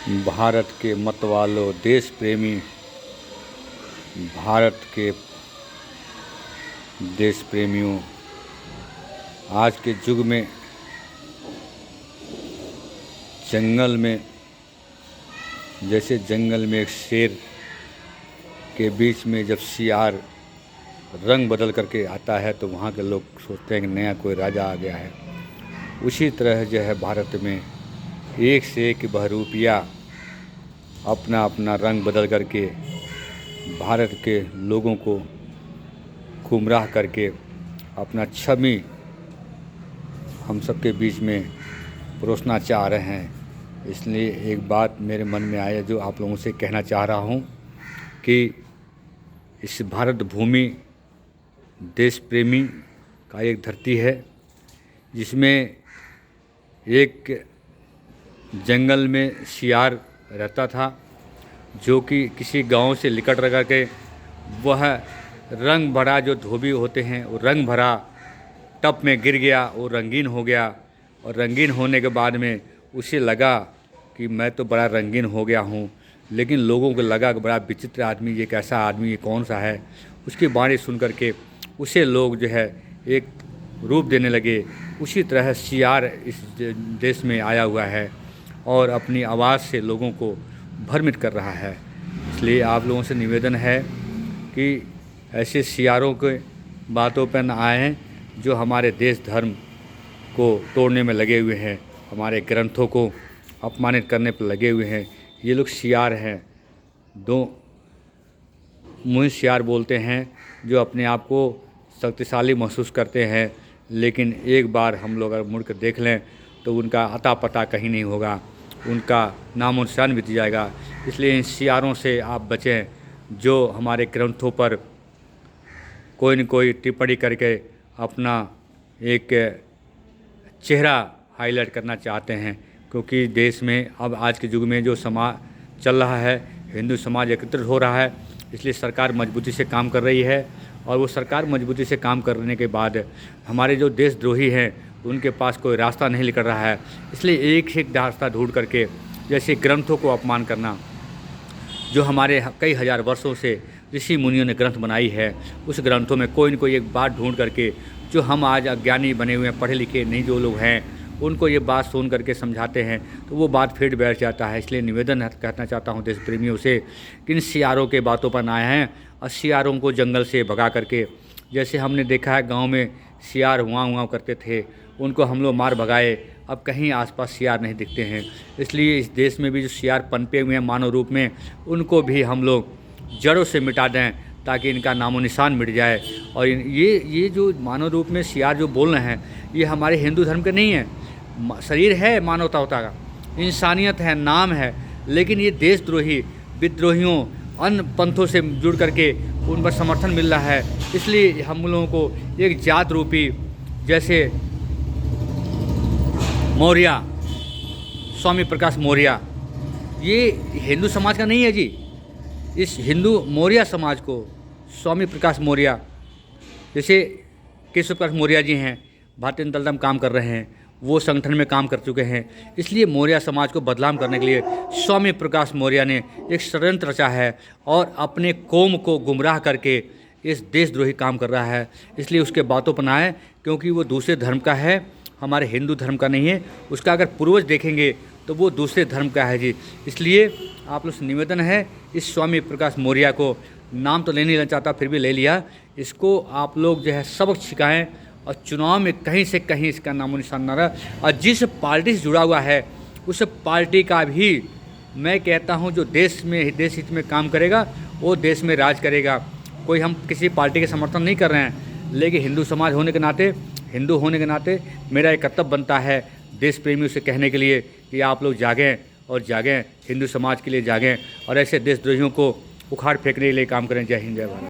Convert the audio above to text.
भारत के मतवालों, देश प्रेमी, भारत के देश प्रेमियों, आज के युग में जंगल में जैसे जंगल में एक शेर के बीच में जब सियार रंग बदल करके आता है तो वहाँ के लोग सोचते हैं कि नया कोई राजा आ गया है। उसी तरह जो है भारत में एक से एक बहरूपिया अपना अपना रंग बदल करके भारत के लोगों को गुमराह करके अपना छवि हम सबके बीच में परोसना चाह रहे हैं। इसलिए एक बात मेरे मन में आया जो आप लोगों से कहना चाह रहा हूँ कि इस भारत भूमि देश प्रेमी का एक धरती है जिसमें एक जंगल में सियार रहता था जो कि किसी गांव से लिकट रह के वह रंग भरा जो धोबी होते हैं वो रंग भरा टब में गिर गया, वो रंगीन हो गया और रंगीन होने के बाद में उसे लगा कि मैं तो बड़ा रंगीन हो गया हूँ, लेकिन लोगों को लगा कि बड़ा विचित्र आदमी, ये कैसा आदमी, ये कौन सा है। उसकी बाणी सुन करके उसे लोग जो है एक रूप देने लगे। उसी तरह सियार इस देश में आया हुआ है और अपनी आवाज़ से लोगों को भ्रमित कर रहा है। इसलिए आप लोगों से निवेदन है कि ऐसे सियारों के बातों पर न आएँ जो हमारे देश धर्म को तोड़ने में लगे हुए हैं, हमारे ग्रंथों को अपमानित करने पर लगे हुए हैं। ये लोग सियार हैं, दो मुँह सियार बोलते हैं जो अपने आप को शक्तिशाली महसूस करते हैं, लेकिन एक बार हम लोग अगर मुड़ कर देख लें तो उनका अता पता कहीं नहीं होगा, उनका नामो निशान मिट जाएगा। इसलिए इन सियारों से आप बचें जो हमारे ग्रंथों पर कोई न कोई टिप्पणी करके अपना एक चेहरा हाईलाइट करना चाहते हैं। क्योंकि देश में अब आज के युग में जो समाज चल रहा है, हिंदू समाज एकत्रित हो रहा है, इसलिए सरकार मजबूती से काम कर रही है। और वो सरकार मजबूती से काम करने के बाद हमारे जो देशद्रोही हैं उनके पास कोई रास्ता नहीं निकल रहा है। इसलिए एक से एक रास्ता ढूंढ करके जैसे ग्रंथों को अपमान करना, जो हमारे कई हज़ार वर्षों से ऋषि मुनियों ने ग्रंथ बनाई है, उस ग्रंथों में कोई न कोई एक बात ढूंढ करके जो हम आज अज्ञानी बने हुए हैं, पढ़े लिखे नहीं जो लोग हैं, उनको ये बात सुन करके समझाते हैं तो वो बात फिर बैठ जाता है। इसलिए निवेदन कहना चाहता हूँ देश प्रेमियों से कि इन सियारों के बातों पर ना आए हैं और सियारों को जंगल से भगा करके, जैसे हमने देखा है गांव में सियार हुआ करते थे, उनको हम लोग मार भगाए, अब कहीं आसपास सियार नहीं दिखते हैं। इसलिए इस देश में भी जो सियार पनपे हुए हैं मानव रूप में, उनको भी हम लोग जड़ों से मिटा दें ताकि इनका नामो निशान मिट जाए। और ये जो मानव रूप में सियार जो बोल रहे हैं ये हमारे हिंदू धर्म के नहीं है। शरीर है मानवता का, इंसानियत है, नाम है, लेकिन ये देशद्रोही विद्रोहियों अन्य पंथों से जुड़ करके उन पर समर्थन मिल रहा है। इसलिए हम लोगों को एक जात रूपी, जैसे मौर्य, स्वामी प्रकाश मौर्य, ये हिंदू समाज का नहीं है जी। इस हिंदू मौर्य समाज को स्वामी प्रकाश मौर्य, जैसे केशव प्रकाश मौर्य जी हैं, भारतीय जनता दल में काम कर रहे हैं, वो संगठन में काम कर चुके हैं। इसलिए मौर्य समाज को बदनाम करने के लिए स्वामी प्रकाश मौर्य ने एक षड्यंत्र रचा है और अपने कौम को गुमराह करके इस देशद्रोही काम कर रहा है। इसलिए उसके बातों पर ना आए, क्योंकि वो दूसरे धर्म का है, हमारे हिंदू धर्म का नहीं है। उसका अगर पूर्वज देखेंगे तो वो दूसरे धर्म का है जी। इसलिए आप लोग से निवेदन है, इस स्वामी प्रकाश मौर्य को नाम तो लेने चाहता फिर भी ले लिया, इसको आप लोग जो है सबक सिखाएं और चुनाव में कहीं से कहीं इसका नामो निशान न रहा। और जिस पार्टी से जुड़ा हुआ है उस पार्टी का भी मैं कहता हूं जो देश हित में काम करेगा वो देश में राज करेगा। कोई हम किसी पार्टी के समर्थन नहीं कर रहे हैं, लेकिन हिंदू समाज होने के नाते, हिंदू होने के नाते मेरा एक कर्तव्य बनता है देश प्रेमियों से कहने के लिए कि आप लोग जागें और जागें, हिंदू समाज के लिए जागें और ऐसे देशद्रोहियों को उखाड़ फेंकने के लिए काम करें। जय हिंद, जय भारत।